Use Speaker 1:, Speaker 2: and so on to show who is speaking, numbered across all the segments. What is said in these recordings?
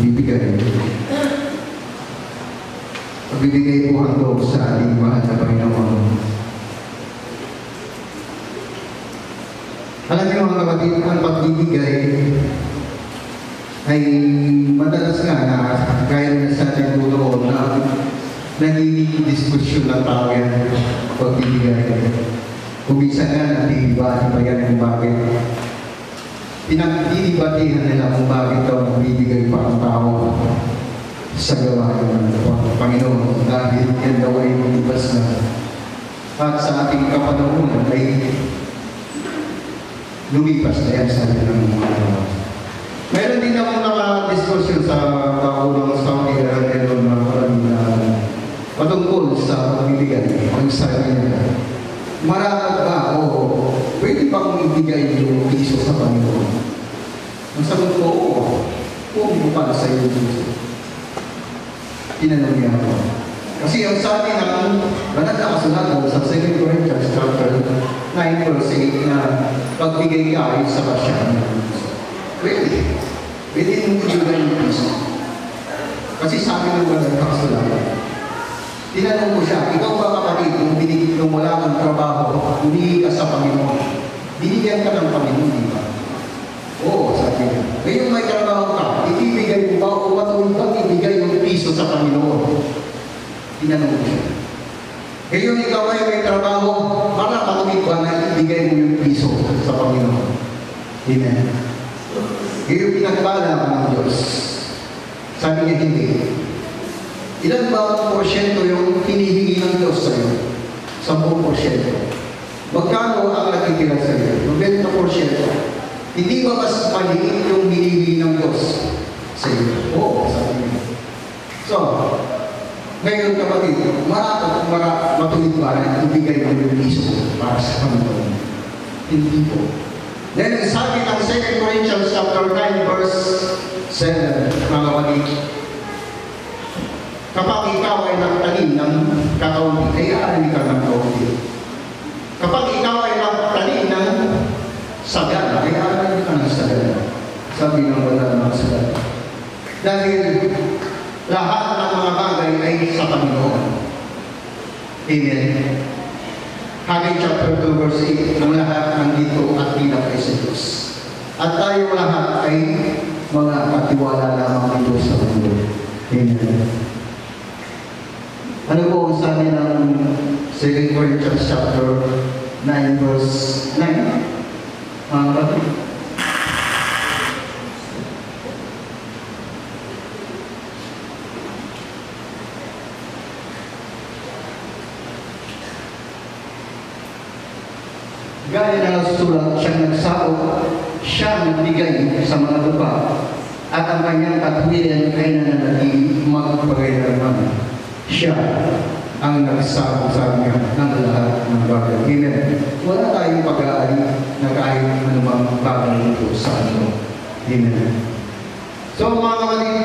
Speaker 1: bibigay. Pagbibigay po handog sa ating mahal na Panginoon. Alam niyo mga kapatid, ang pagbibigay ay madalas nga na gaya na sa ating tutuon na naging diskusyon ng tao yan pagbibigay. Kung minsan nga natibati pa yan kung bakit. Pinagdidibatihan nila kung bakit daw magbibigay pa ang tao sa gawain ng Panginoon dahil yan daw ay lumibas na. At sa ating kapanahunan ay lumipas na yan sa atin ng mga gawain. Meron din akong naka-discussion sa kaunang Saudi Arabia na patungkol sa pagbibigay. Ang sabi niya, marami ba o pwede bang ibigay yung piso sa Panginoon? Ang sagot ko, huwag mo para sa iyo piso. Tinanong niya ako. Kasi ang sabi ng banal na kasulatan sa 2 Corinthians chapter 9 verse 8 na pagbigay ka ay sa kasya. Pwede. Pwede mong ibigay yung piso. Kasi sabi ng banal na kasulatan, tinanong mo siya, ikaw ba kapatid, kung wala kang trabaho, humingi ka sa Panginoon. Binigyan ka ng Panginoon, di ba? Oo, sabi niya. Ngayon may trabaho ka, ibibigay mo ba o patuloy bang ibigay yung piso sa Panginoon? Tinanong mo siya. Ngayon ikaw ay may trabaho, para patuloy ba na ibigay mo yung piso sa Panginoon? Amen. Ngayon pinagbala ka ng Diyos. Sabi niya, hindi. Ilan ba ang porsyento yung hinihingi ng Diyos sa iyo? 10%. Magkano ang nakitira sa iyo? 90%. Hindi ba mas maliit yung hinihingi ng Diyos sa iyo? Oo, sabi niya. So, ngayon kapatid, matuloy ba na ibigay mo yung piso para sa Panginoon? Hindi po. Then, sabi ng 2 Corinthians chapter 9 verse 7, mga kapatid, kapag ikaw ay nagtanim ng kakaunti, ay aali ka ng kaunti. Kapag ikaw ay nagtanim ng sagana, ay aali ka ng sagana. Sabi ng banal na sagana. Dahil lahat ng mga bagay ay sa Panginoon. Amen. Haggai chapter 2 verse 8, ang lahat ng dito at pinap ay sa Diyos. At tayo lahat ay mga katiwala lamang dito sa Panginoon. Amen. Ano po ang sabi ng 2 Corinthians chapter 9 verse 9? Mga kapatid. Gaya na nasusulat, siyang nagsabot, siyang nagbigay sa mga lupa, at ang kanyang katwiran ay nananatili magpagayaraman. Siya ang nagsabot sa kanya ng lahat ng bagay. Amen. Wala tayong pag-aari na kahit anumang bagay ito sa ano. Amen. So mga kapatid,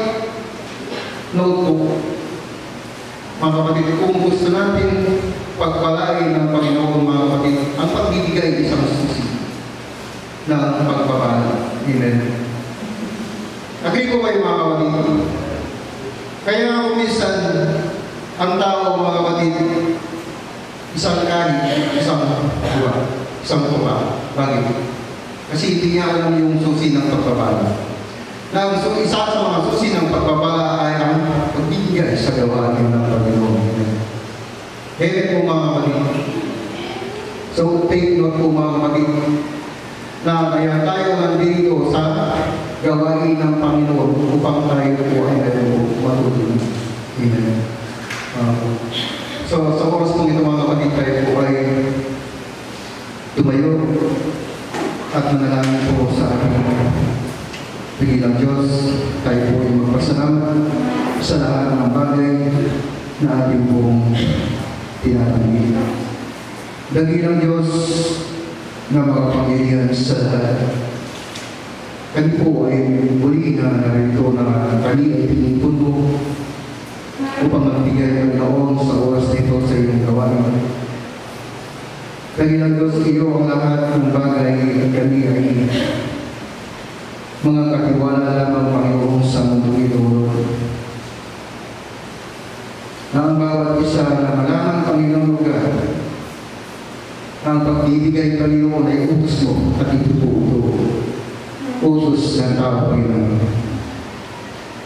Speaker 1: note po, mga kapatid, kung gusto natin pagpalain ng Panginoon, mga kapatid, ang pagbibigay isang susi ng pagpapala. Amen. Agree ko kayo mga kapatid. Kaya kung minsan, ang tao, mga kapatid, isang kanin, isang buwan, isang tuka. Bakit? Kasi hindi niya alam yung susi ng pagpapala. Na isa sa mga susi ng pagpapala ay ang pagbibigay sa gawain ng Panginoon. Kaya po mga kapatid. So, take note po mga kapatid na kaya tayo nandito sa gawain ng Panginoon upang tayo po ay matutunan. Amen. So, sa oras po ito mga kapatid, tayo po ay tumayo at manalangin po sa ating pigilang Diyos. Tayo po ay magpasalamat sa lahat ng bagay na ating pong tinatanggit. Dakilang Diyos na makapangyarihan sa lahat. Kami po ay muli na narito na kami ay pinipuno upang magbigay ng laon sa oras nito sa iyong gawain. Dakilang Diyos, iyo ang lahat ng bagay at kami ay mga katiwala lamang Panginoon sa mundo ito. sa malaman, Panginoon God, ang pagbibigay, Panginoon, ay utos mo at ito po ito. Utos ng tao, Panginoon.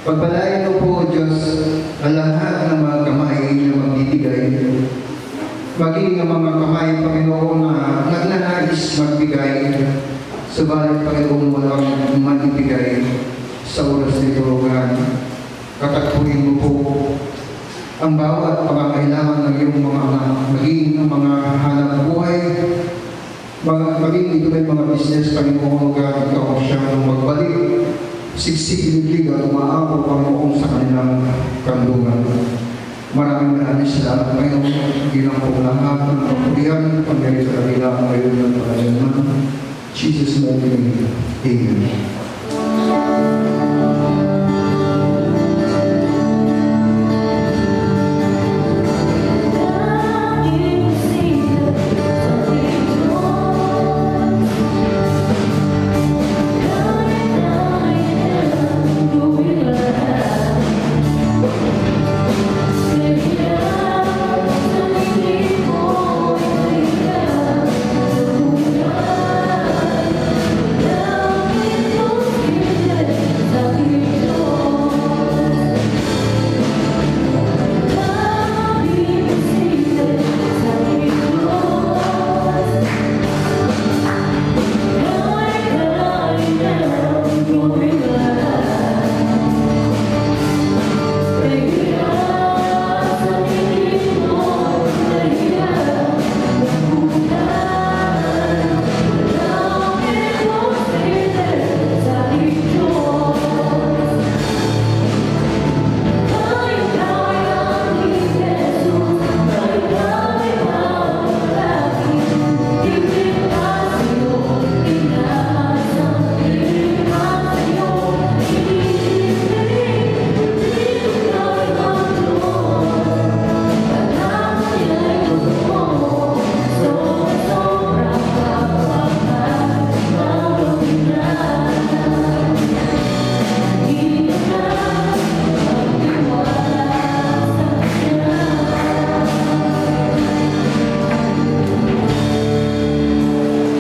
Speaker 1: Pagpalain mo po, Diyos, ang lahat ng mga kamay na magbibigay, maging ang mga kamay, Panginoon, na nagnanais magbigay, subalit, Panginoon, walang magbibigay sa oras nito, God. Katagpuin mo po ang bawat pangangailangan ng iyong mga anak, maging ang mga hanap buhay, maging ito may mga business, Panginoon, God, ikaw siyang magbalik, siksik-liglig at umaabot, Panginoon, sa kanilang kandungan. Maraming salamat, Panginoon, bilang po lahat ng kapulihan, pagdari sa kanila ngayon ng pagkajaman. Jesus' name, Amen.